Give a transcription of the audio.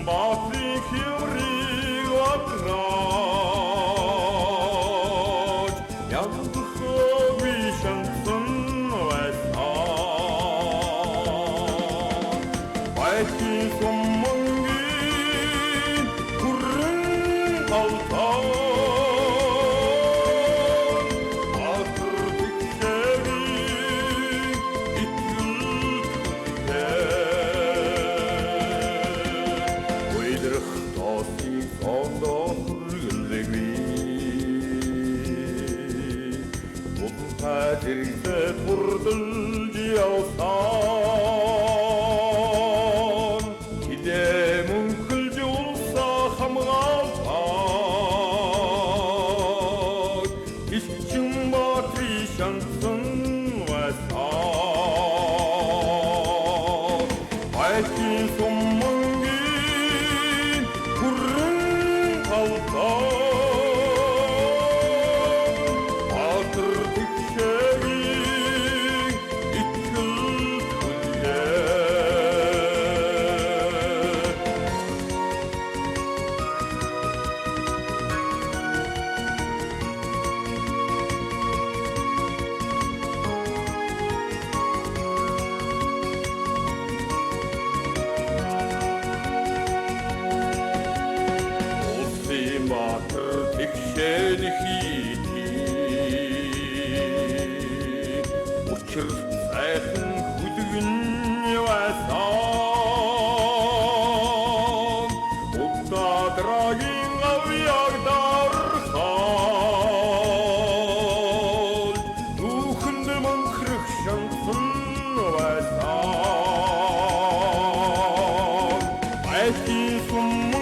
Смотри, хеврила грать, я духовищен сын весна. Пойти сумманги, курын алтай, атырдык шери, икül Kadirde purdulci alsan Kide münkülci olsa hamgalsan İşçin batri şansın vesan Ayki sommangin kurrun alsan Батыр текшен хити Учыр сайхын хүдгін васан Утта драгин авьягдархан Тухынды мөнхрых шансын васан Айти сумма